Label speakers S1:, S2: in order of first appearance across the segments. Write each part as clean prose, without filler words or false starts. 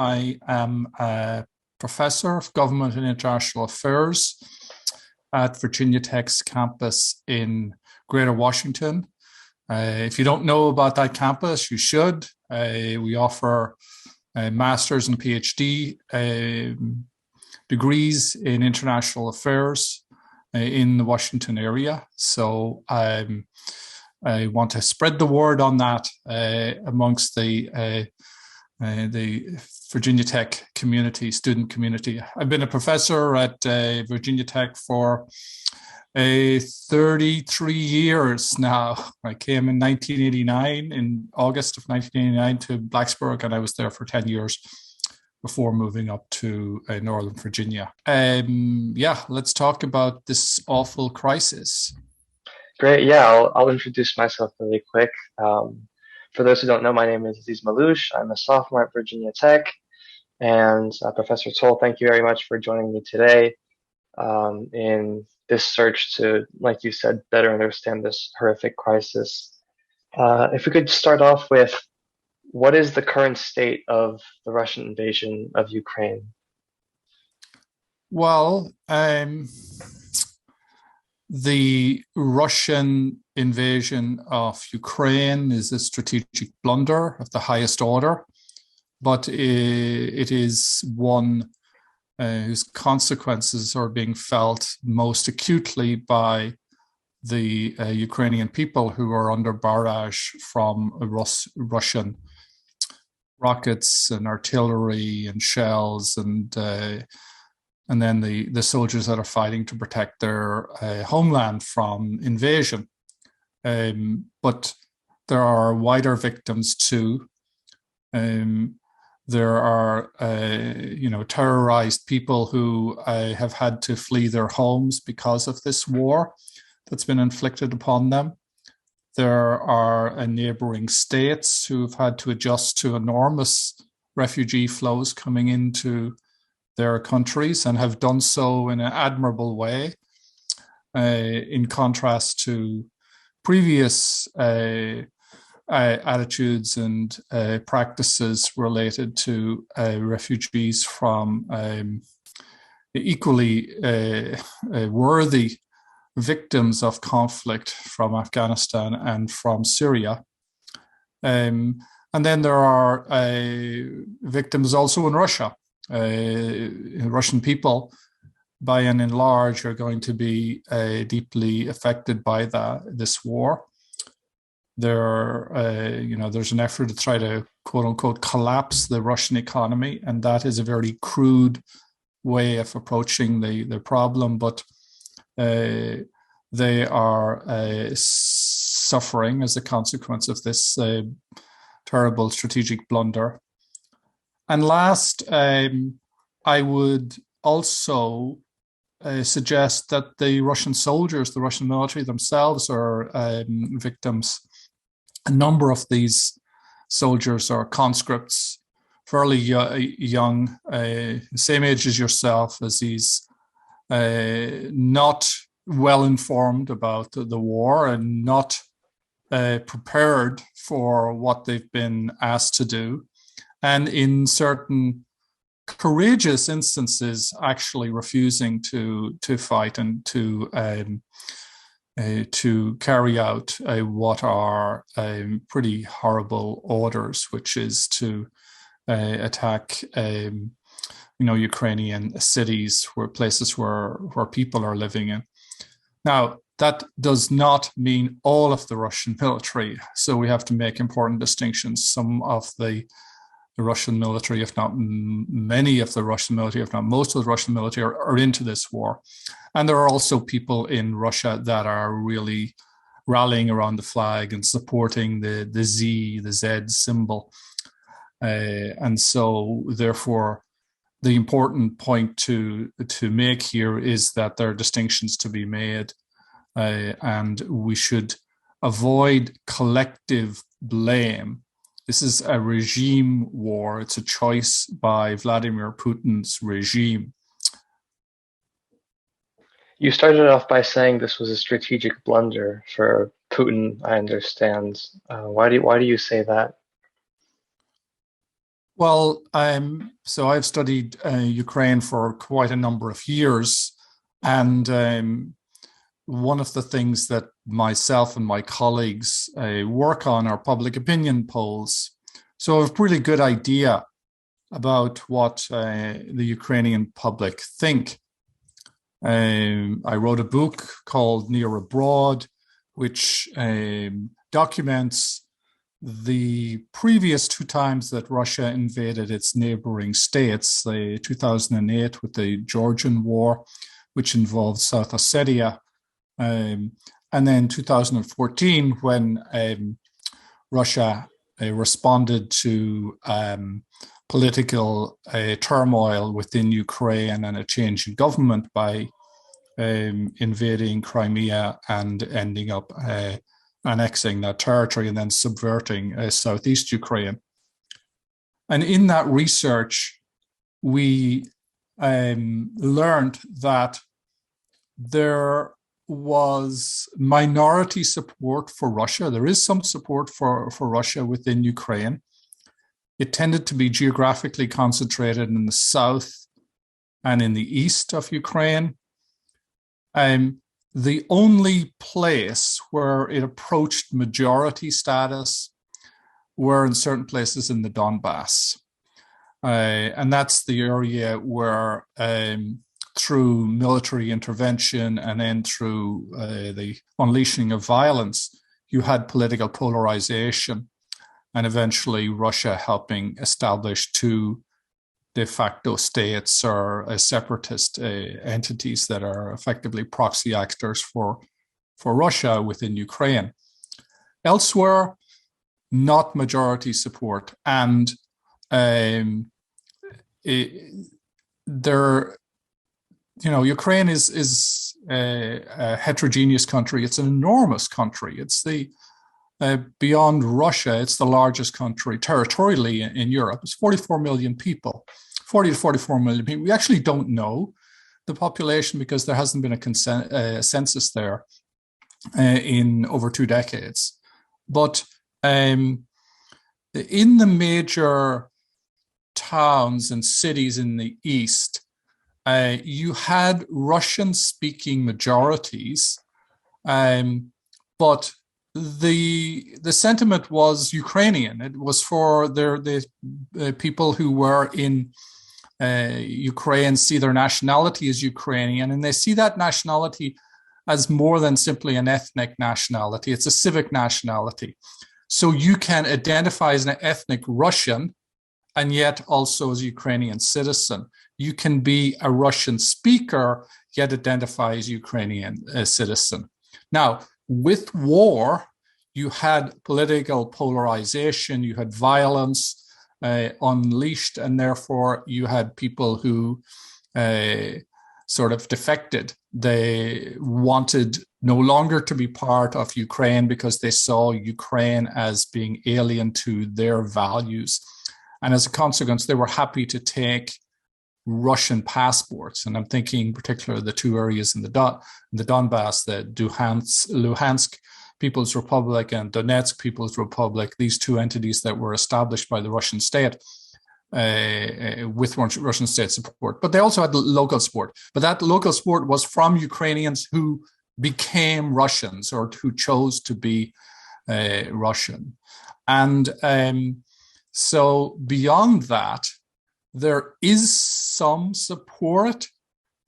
S1: I am a professor of government and international affairs at Virginia Tech's campus in Greater Washington. If you don't know about that campus, you should. We offer master's and PhD degrees in international affairs in the Washington area. So I want to spread the word on that amongst the Virginia Tech community, student community. I've been a professor at Virginia Tech for 33 years now. I came in 1989, in August of 1989 to Blacksburg, and I was there for 10 years before moving up to Northern Virginia. Let's talk about this awful crisis.
S2: Great. Yeah, I'll introduce myself really quick. For those who don't know, my name is Aziz. I'm a sophomore at Virginia Tech. And Professor Toal, thank you very much for joining me today in this search to, like you said, better understand this horrific crisis. If we could start off with, what is the current state of the Russian invasion of Ukraine?
S1: Well, the Russian invasion of Ukraine is a strategic blunder of the highest order, but it is one whose consequences are being felt most acutely by the Ukrainian people, who are under barrage from Russian rockets and artillery and shells, and then the soldiers that are fighting to protect their homeland from invasion. But there are wider victims too. There are, terrorized people who have had to flee their homes because of this war that's been inflicted upon them. There are neighboring states who've had to adjust to enormous refugee flows coming into their countries, and have done so in an admirable way, in contrast to previous attitudes and practices related to refugees from equally worthy victims of conflict from Afghanistan and from Syria. And then there are victims also in Russia. Russian people, by and large, are going to be deeply affected by this war. There's an effort to try to, quote unquote, collapse the Russian economy, and that is a very crude way of approaching the problem. But they are suffering as a consequence of this terrible strategic blunder. And last, I would also suggest that the Russian soldiers, the Russian military themselves, are victims. A number of these soldiers are conscripts, fairly young, same age as yourself, Aziz, not well informed about the war and not prepared for what they've been asked to do. And in certain courageous instances, actually refusing to fight and to carry out what are pretty horrible orders, which is to attack, Ukrainian cities, places where people are living in. Now, that does not mean all of the Russian military, so we have to make important distinctions. Some of the Russian military, if not many of the Russian military, if not most of the Russian military, are into this war. And there are also people in Russia that are really rallying around the flag and supporting the Z symbol. And so, therefore, the important point to make here is that there are distinctions to be made, and we should avoid collective blame. This is a regime war. It's a choice by Vladimir Putin's regime.
S2: You started off by saying this was a strategic blunder for Putin, I understand. Why do you say that?
S1: Well, so I've studied Ukraine for quite a number of years, and one of the things that myself and my colleagues work on are public opinion polls. So I have a really good idea about what the Ukrainian public think. I wrote a book called Near Abroad, which documents the previous two times that Russia invaded its neighboring states, 2008 with the Georgian War, which involved South Ossetia, and then 2014 when Russia responded to political turmoil within Ukraine and a change in government by invading Crimea and ending up annexing that territory and then subverting southeast Ukraine. And in that research, we learned that there was minority support for Russia. There is some support for Russia within Ukraine. It tended to be geographically concentrated in the south and in the east of Ukraine. The only place where it approached majority status were in certain places in the Donbass. And that's the area where through military intervention and then through the unleashing of violence, you had political polarization and eventually Russia helping establish two de facto states or separatist entities that are effectively proxy actors for Russia within Ukraine. Elsewhere, not majority support. And Ukraine is a heterogeneous country. It's an enormous country. It's beyond Russia, it's the largest country territorially in Europe. It's 44 million people, 40 to 44 million people. We actually don't know the population because there hasn't been a census there in over 2 decades. But in the major towns and cities in the east, you had Russian-speaking majorities, but the sentiment was Ukrainian. It was for the people who were in Ukraine see their nationality as Ukrainian, and they see that nationality as more than simply an ethnic nationality. It's a civic nationality. So you can identify as an ethnic Russian and yet also as a Ukrainian citizen. You can be a Russian speaker, yet identify as Ukrainian citizen. Now, with war, you had political polarization, you had violence unleashed, and therefore you had people who sort of defected. They wanted no longer to be part of Ukraine because they saw Ukraine as being alien to their values. And as a consequence, they were happy to take Russian passports. And I'm thinking particularly of the two areas in the Donbass, the Luhansk People's Republic and Donetsk People's Republic, these two entities that were established by the Russian state with Russian state support. But they also had local support. But that local support was from Ukrainians who became Russians or who chose to be Russian. And so beyond that, there is some support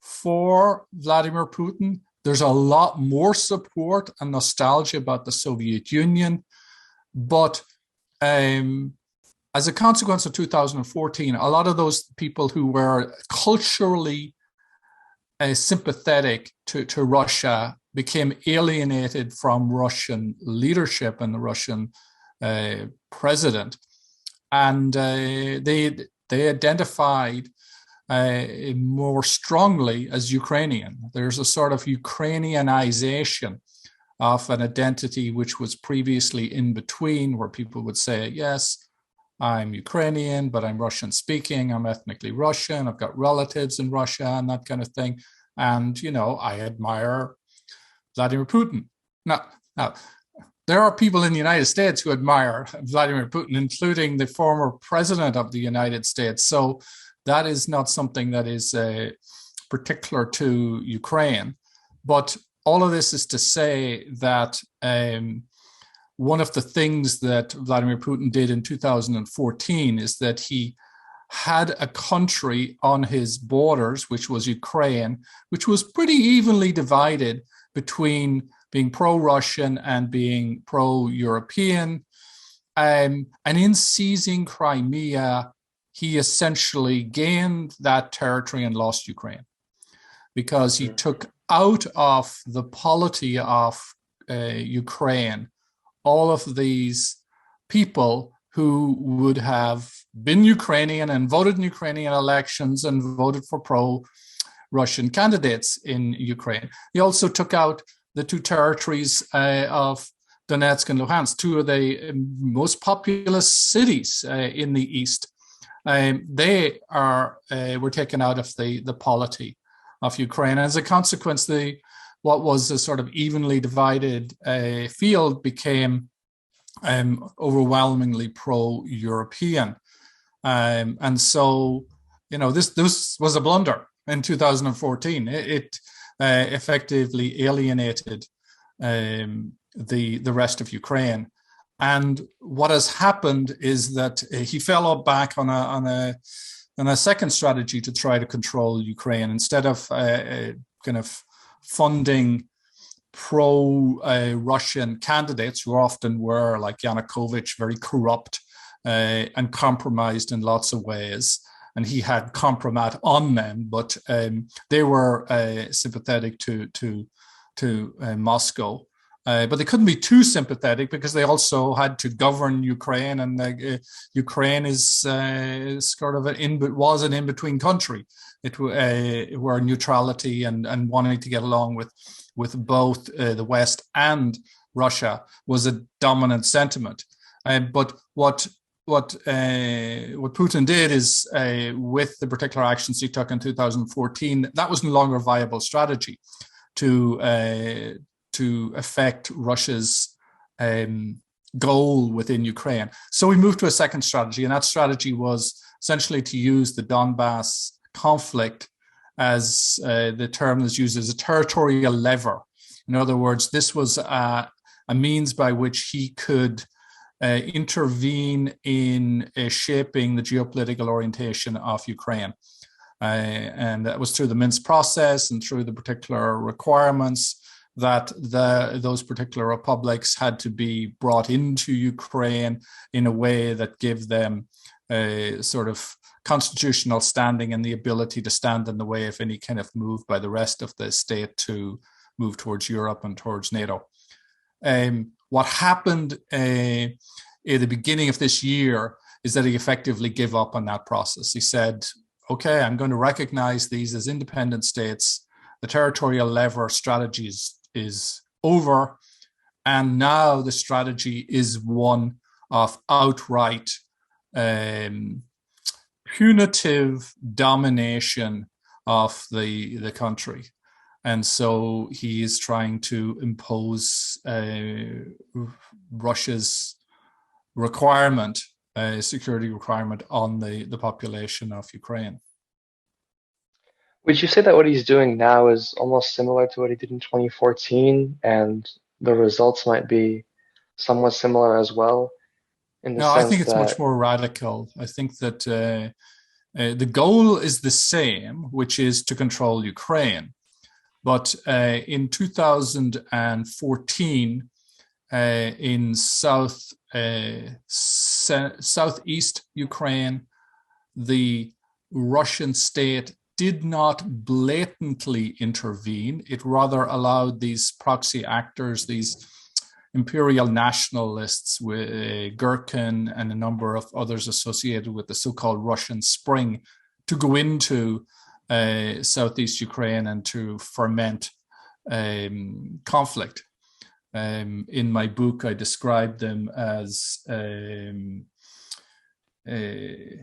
S1: for Vladimir Putin. There's a lot more support and nostalgia about the Soviet Union. But as a consequence of 2014, a lot of those people who were culturally sympathetic to Russia became alienated from Russian leadership and the Russian president. And they identified more strongly as Ukrainian. There's a sort of Ukrainianization of an identity which was previously in between, where people would say, yes, I'm Ukrainian, but I'm Russian speaking, I'm ethnically Russian, I've got relatives in Russia and that kind of thing. And, I admire Vladimir Putin. Now, there are people in the United States who admire Vladimir Putin, including the former president of the United States. So that is not something that is particular to Ukraine. But all of this is to say that one of the things that Vladimir Putin did in 2014 is that he had a country on his borders, which was Ukraine, which was pretty evenly divided between being pro-Russian and being pro-European. And in seizing Crimea, he essentially gained that territory and lost Ukraine because he took out of the polity of Ukraine all of these people who would have been Ukrainian and voted in Ukrainian elections and voted for pro-Russian candidates in Ukraine. He also took out the two territories of Donetsk and Luhansk, two of the most populous cities in the east. They were taken out of the polity of Ukraine. As a consequence, what was a sort of evenly divided field became overwhelmingly pro-European. And so, this was a blunder in 2014. It effectively alienated the rest of Ukraine. And what has happened is that he fell back on a second strategy to try to control Ukraine. Instead of kind of funding pro-Russian candidates, who often were, like Yanukovych, very corrupt and compromised in lots of ways. And he had compromat on them, but they were sympathetic to Moscow. But they couldn't be too sympathetic because they also had to govern Ukraine, and Ukraine is sort of was an in-between country. Where neutrality and wanting to get along with both the West and Russia was a dominant sentiment. But what Putin did is, with the particular actions he took in 2014, that was no longer a viable strategy to affect Russia's goal within Ukraine. So we moved to a second strategy, and that strategy was essentially to use the Donbass conflict as the term is used as a territorial lever. In other words, this was a means by which he could intervene in shaping the geopolitical orientation of Ukraine. And that was through the Minsk process and through the particular requirements that those particular republics had to be brought into Ukraine in a way that gave them a sort of constitutional standing and the ability to stand in the way of any kind of move by the rest of the state to move towards Europe and towards NATO. What happened at the beginning of this year is that he effectively gave up on that process. He said, okay, I'm going to recognize these as independent states. The territorial lever strategy is over. And now the strategy is one of outright punitive domination of the country. And so he is trying to impose Russia's requirement, security requirement on the population of Ukraine.
S2: Would you say that what he's doing now is almost similar to what he did in 2014, and the results might be somewhat similar as well?
S1: No, I think it's much more radical. I think that the goal is the same, which is to control Ukraine. But in 2014, in southeast Ukraine, the Russian state did not blatantly intervene. It rather allowed these proxy actors, these imperial nationalists, with Gherkin and a number of others associated with the so-called Russian Spring, to go into southeast Ukraine and to ferment conflict. In my book, I described them as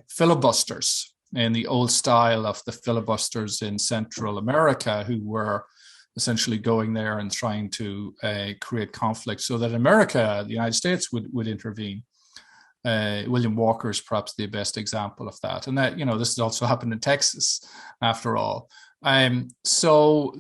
S1: filibusters, in the old style of the filibusters in Central America, who were essentially going there and trying to create conflict so that America, the United States, would intervene. William Walker is perhaps the best example of that. And that, this has also happened in Texas, after all. So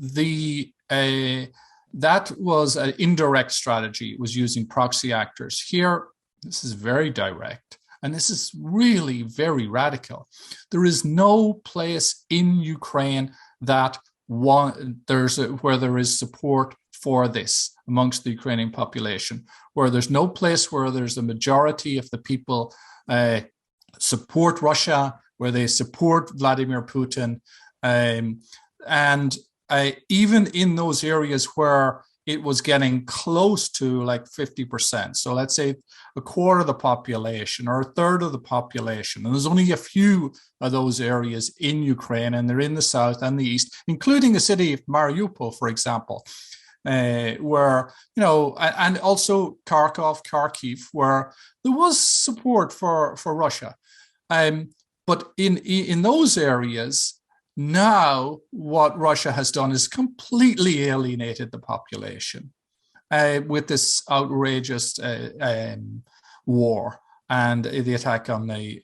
S1: that was an indirect strategy. It was using proxy actors. Here, this is very direct. And this is really very radical. There is no place in Ukraine that where there is support for this amongst the Ukrainian population, where there's no place where there's a majority of the people support Russia, where they support Vladimir Putin. And even in those areas where it was getting close to like 50%. So let's say a quarter of the population or a third of the population. And there's only a few of those areas in Ukraine, and they're in the south and the east, including the city of Mariupol, for example, where, and also Kharkiv, where there was support for Russia. But in those areas, now, what Russia has done is completely alienated the population with this outrageous war and the attack on the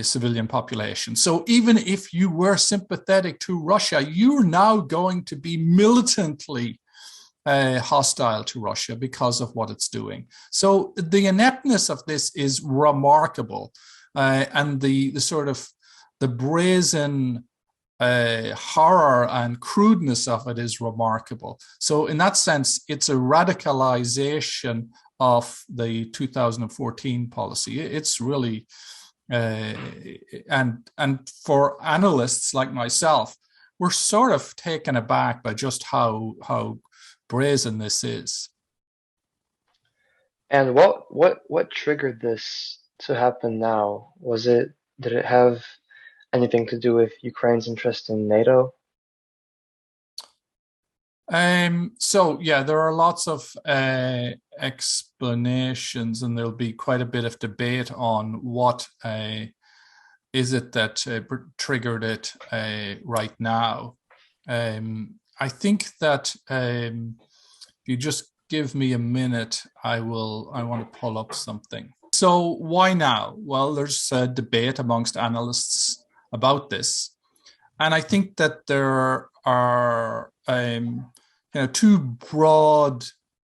S1: civilian population. So even if you were sympathetic to Russia, you're now going to be militantly hostile to Russia because of what it's doing. So the ineptness of this is remarkable, and the sort of the brazen horror and crudeness of it is remarkable. So in that sense, it's a radicalization of the 2014 policy. It's really, and for analysts like myself, we're sort of taken aback by just how brazen this is.
S2: And what triggered this to happen now? Did it have anything to do with Ukraine's interest in NATO?
S1: So yeah, there are lots of explanations, and there'll be quite a bit of debate on what is it that triggered it right now. I think that if you just give me a minute, I want to pull up something. So why now? Well, there's a debate amongst analysts about this, and I think that there are two broad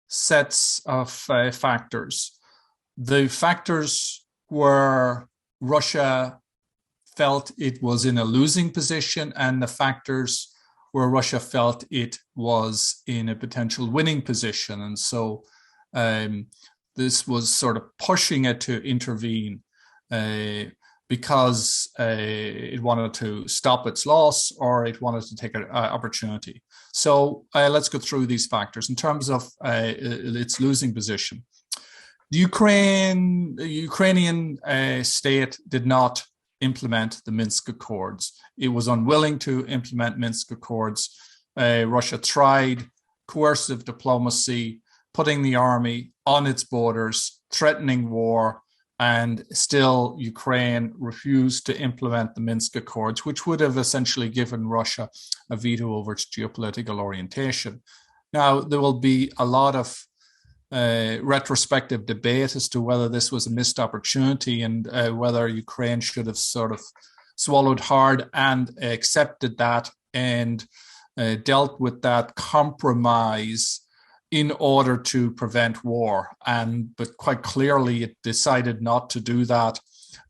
S1: sets of factors. The factors where Russia felt it was in a losing position, and the factors where Russia felt it was in a potential winning position. And so this was sort of pushing it to intervene because it wanted to stop its loss, or it wanted to take an opportunity. So let's go through these factors. In terms of its losing position, the Ukrainian state did not implement the Minsk Accords. It was unwilling to implement Minsk Accords. Russia tried coercive diplomacy, putting the army on its borders, threatening war, and still Ukraine refused to implement the Minsk Accords, which would have essentially given Russia a veto over its geopolitical orientation. Now, there will be a lot of retrospective debate as to whether this was a missed opportunity and whether Ukraine should have sort of swallowed hard and accepted that and dealt with that compromise in order to prevent war. But quite clearly it decided not to do that.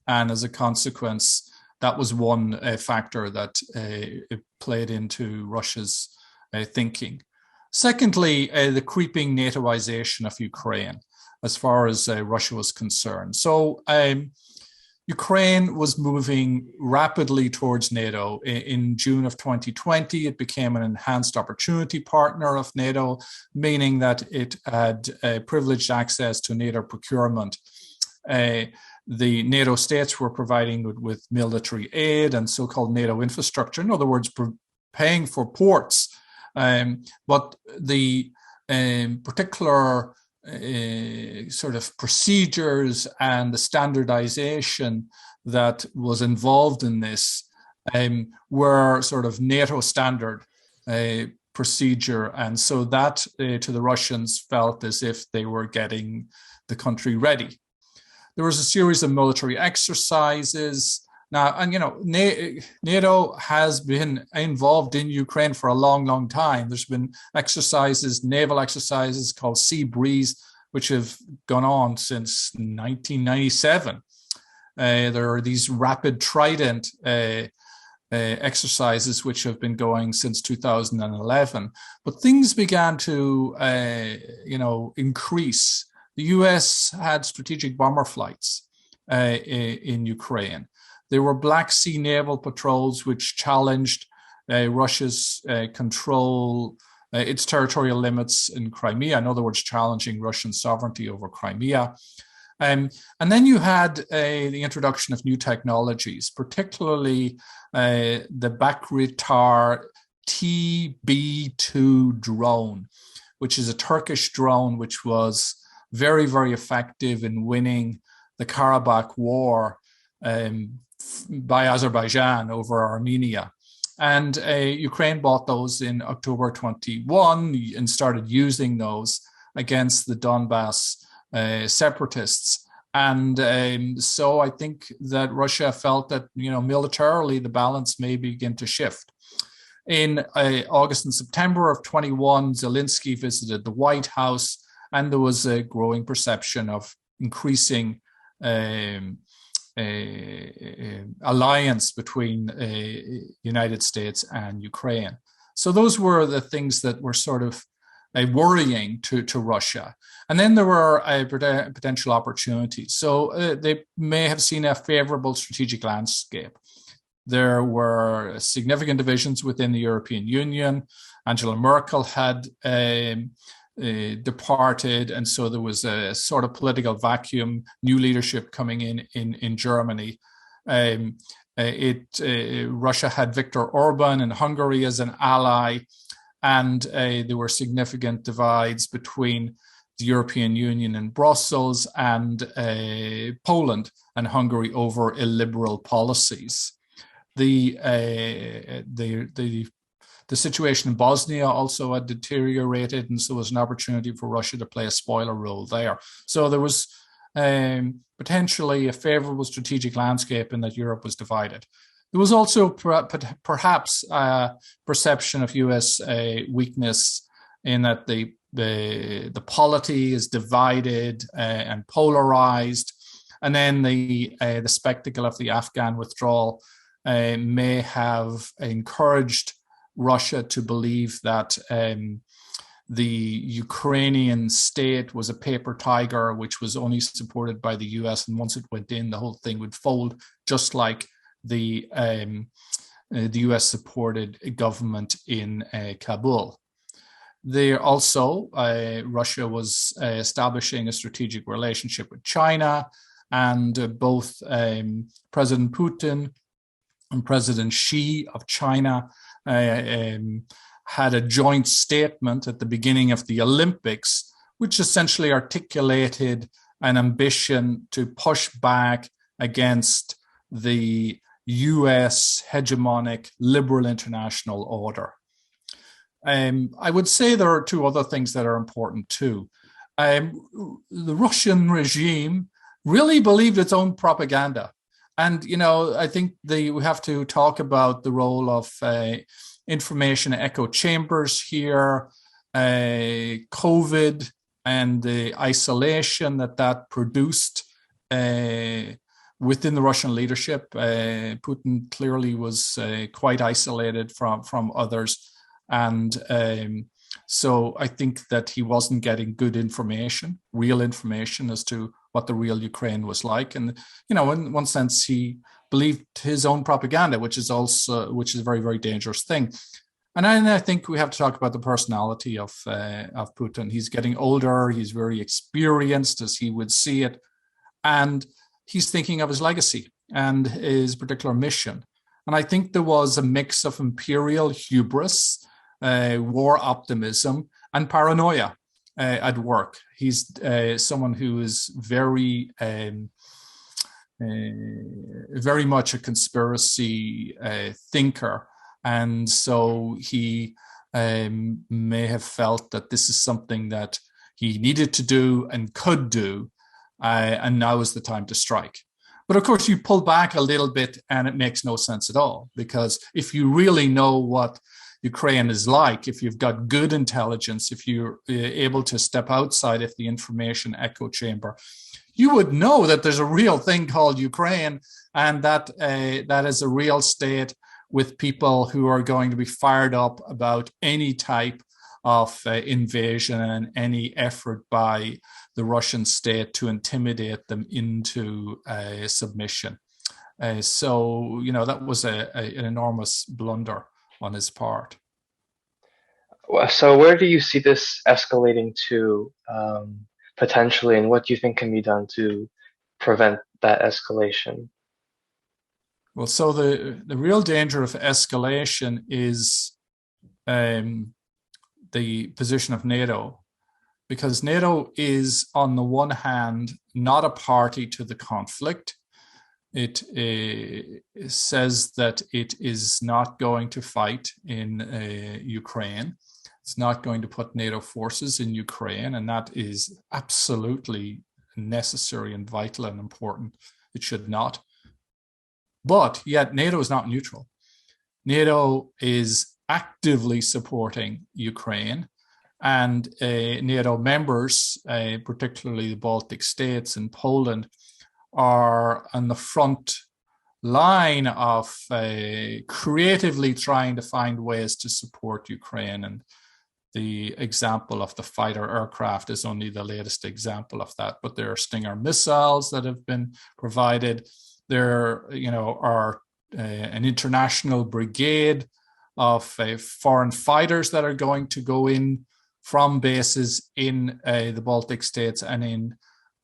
S1: And as a consequence, that was one factor that it played into Russia's thinking. Secondly, the creeping NATOization of Ukraine as far as Russia was concerned. So Ukraine was moving rapidly towards NATO. In June of 2020, it became an enhanced opportunity partner of NATO, meaning that it had privileged access to NATO procurement. The NATO states were providing with military aid and so-called NATO infrastructure, in other words, paying for ports. But the particular sort of procedures and the standardization that was involved in this were sort of NATO standard. procedure. And so that to the Russians felt as if they were getting the country ready. There was a series of military exercises. Now, and NATO has been involved in Ukraine for a long, long time. There's been exercises, naval exercises called Sea Breeze, which have gone on since 1997. There are these rapid Trident exercises which have been going since 2011. But things began to, increase. The US had strategic bomber flights in Ukraine. There were Black Sea naval patrols which challenged Russia's control, its territorial limits in Crimea, in other words, challenging Russian sovereignty over Crimea. And then you had the introduction of new technologies, particularly the Bakritar TB2 drone, which is a Turkish drone which was very, very effective in winning the Karabakh War by Azerbaijan over Armenia. And Ukraine bought those in October 21 and started using those against the Donbass separatists. And so I think that Russia felt that, militarily the balance may begin to shift. In August and September of 21, Zelensky visited the White House, and there was a growing perception of increasing alliance between United States and Ukraine. So those were the things that were sort of worrying to Russia. And then there were potential opportunities. So they may have seen a favorable strategic landscape. There were significant divisions within the European Union. Angela Merkel had departed, and so there was a sort of political vacuum, new leadership coming in Germany. Russia had Viktor Orban in Hungary as an ally, and there were significant divides between the European Union and Brussels and Poland and Hungary over illiberal policies. The situation in Bosnia also had deteriorated, and so there was an opportunity for Russia to play a spoiler role there. So there was potentially a favorable strategic landscape in that Europe was divided. There was also perhaps a perception of US weakness in that the polity is divided and polarized, and then the spectacle of the Afghan withdrawal may have encouraged Russia to believe that the Ukrainian state was a paper tiger, which was only supported by the US, and once it went in, the whole thing would fold, just like the US supported government in Kabul. There also, Russia was establishing a strategic relationship with China, and both President Putin and President Xi of China had a joint statement at the beginning of the Olympics, which essentially articulated an ambition to push back against the US hegemonic liberal international order. I would say there are two other things that are important too. The Russian regime really believed its own propaganda. And, I think we have to talk about the role of information echo chambers here, COVID and the isolation that produced within the Russian leadership. Putin clearly was quite isolated from others. And so I think that he wasn't getting good information, real information as to what the real Ukraine was like. And, in one sense, he believed his own propaganda, which is a very, very dangerous thing. And then I think we have to talk about the personality of Putin. He's getting older. He's very experienced, as he would see it. And he's thinking of his legacy and his particular mission. And I think there was a mix of imperial hubris, war optimism, and paranoia at work. He's someone who is very much a conspiracy thinker. And so he may have felt that this is something that he needed to do and could do, and now is the time to strike. But of course, you pull back a little bit and it makes no sense at all, because if you really know what Ukraine is like, if you've got good intelligence, if you're able to step outside of the information echo chamber, you would know that there's a real thing called Ukraine, and that that is a real state with people who are going to be fired up about any type of invasion and any effort by the Russian state to intimidate them into submission. So, you know, that was an enormous blunder on his part.
S2: So where do you see this escalating to potentially, and what do you think can be done to prevent that escalation?
S1: Well, so the real danger of escalation is the position of NATO, because NATO is, on the one hand, not a party to the conflict. It says that it is not going to fight in Ukraine. It's not going to put NATO forces in Ukraine, and that is absolutely necessary and vital and important. It should not. But yet NATO is not neutral. NATO is actively supporting Ukraine, and NATO members, particularly the Baltic states and Poland, are on the front line of creatively trying to find ways to support Ukraine. And the example of the fighter aircraft is only the latest example of that. But there are Stinger missiles that have been provided. There, you know, are an international brigade of foreign fighters that are going to go in from bases in the Baltic states and in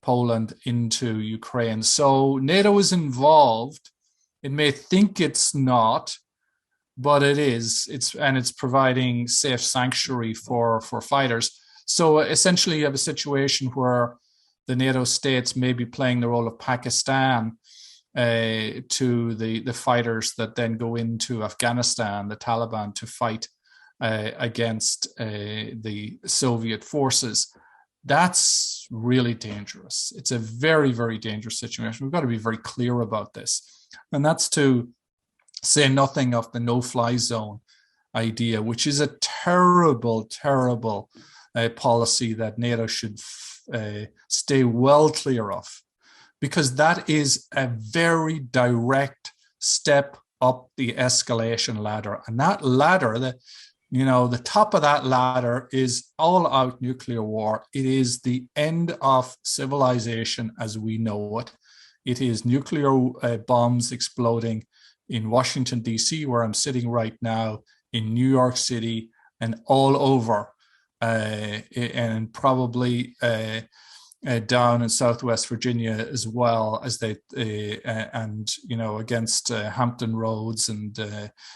S1: Poland into Ukraine. So NATO is involved. It may think it's not, but it is. It's providing safe sanctuary for fighters. So essentially, you have a situation where the NATO states may be playing the role of Pakistan to the fighters that then go into Afghanistan, the Taliban, to fight against the Soviet forces. That's really dangerous. It's a very, very dangerous situation. We've got to be very clear about this. And that's to say nothing of the no-fly zone idea, which is a terrible, terrible policy that NATO should stay well clear of, because that is a very direct step up the escalation ladder. And that ladder, the top of that ladder is all-out nuclear war. It is the end of civilization as we know it. It is nuclear bombs exploding in Washington, D.C., where I'm sitting right now, in New York City, and all over, and probably down in Southwest Virginia as well, as they against Hampton Roads, and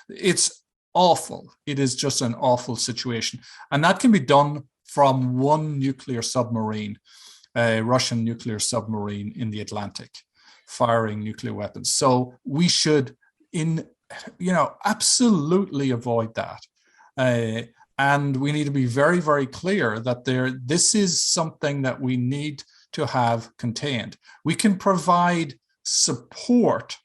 S1: it's awful. It is just an awful situation, and that can be done from one nuclear submarine, a Russian nuclear submarine in the Atlantic, firing nuclear weapons. So we should, absolutely avoid that. And we need to be very, very clear that this is something that we need to have contained. We can provide support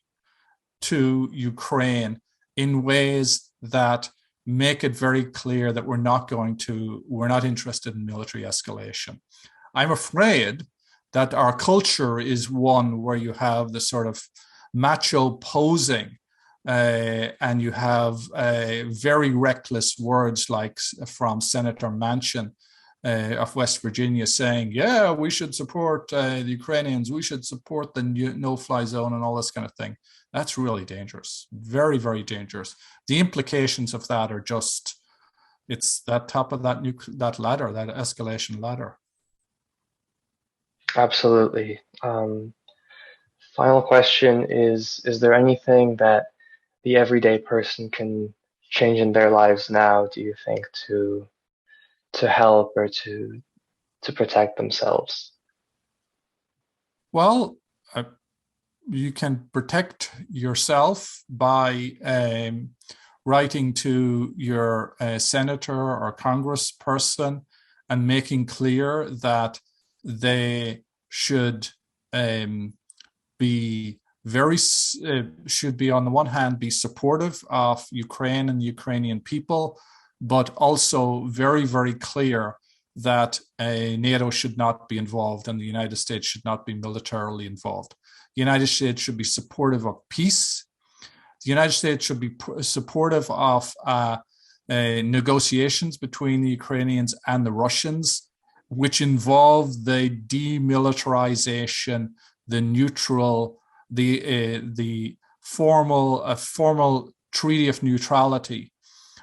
S1: to Ukraine in ways that make it very clear that we're not interested in military escalation. I'm afraid that our culture is one where you have the sort of macho posing, and you have very reckless words like from Senator Manchin of West Virginia saying, yeah, we should support the Ukrainians, we should support the no-fly zone and all this kind of thing. That's really dangerous, very, very dangerous. The implications of that are just, it's that top of that ladder, that escalation ladder.
S2: Absolutely. Final question is there anything that the everyday person can change in their lives now, do you think, to help or to protect themselves?
S1: Well, you can protect yourself by writing to your senator or congressperson and making clear that they should be should be, on the one hand, be supportive of Ukraine and Ukrainian people, but also very, very clear that NATO should not be involved and the United States should not be militarily involved. The United States should be supportive of peace. The United States should be supportive of negotiations between the Ukrainians and the Russians, which involve the demilitarization, the neutral, the formal treaty of neutrality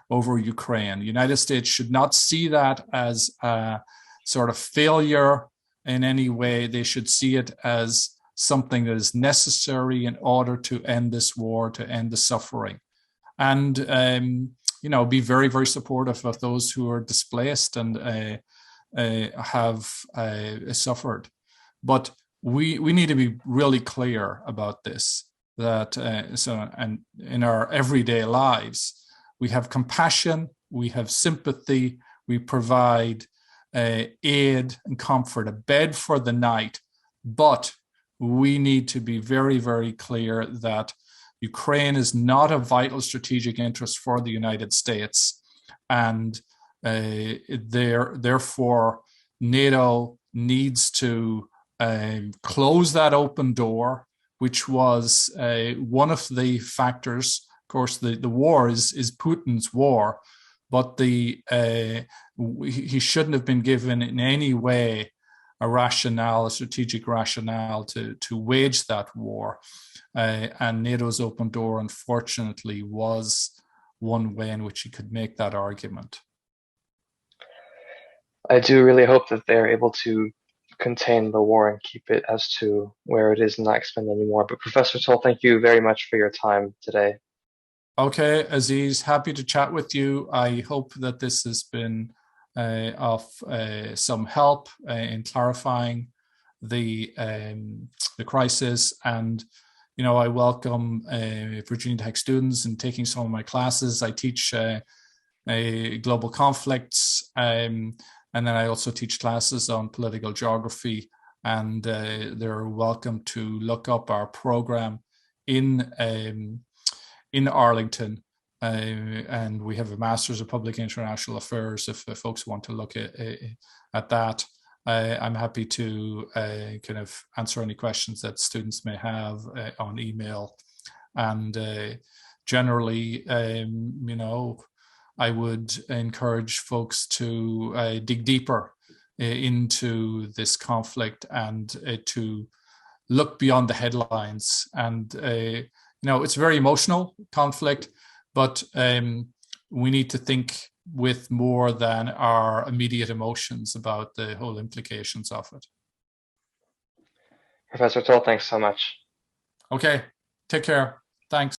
S1: over Ukraine. The United States should not see that as a sort of failure in any way. They should see it as something that is necessary in order to end this war, to end the suffering. And, be very, very supportive of those who are displaced and have suffered. But we need to be really clear about this, that and in our everyday lives, we have compassion, we have sympathy, we provide aid and comfort, a bed for the night, but we need to be very, very clear that Ukraine is not a vital strategic interest for the United States, and therefore NATO needs to close that open door, which was one of the factors. Of course, the war is Putin's war, but he shouldn't have been given in any way a strategic rationale to wage that war. And NATO's open door, unfortunately, was one way in which he could make that argument.
S2: I do really hope that they're able to contain the war and keep it as to where it is and not expand anymore. But Professor Toal, thank you very much for your time today.
S1: Okay, Aziz, happy to chat with you. I hope that this has been of some help in clarifying the crisis. And, I welcome Virginia Tech students in taking some of my classes. I teach global conflicts, and then I also teach classes on political geography. And they're welcome to look up our program in Arlington. And we have a Master's of Public International Affairs if folks want to look at that. I'm happy to kind of answer any questions that students may have on email. And generally, I would encourage folks to dig deeper into this conflict and to look beyond the headlines. And, it's a very emotional conflict, but we need to think with more than our immediate emotions about the whole implications of it.
S2: Professor Toal, thanks so much.
S1: Okay, take care. Thanks.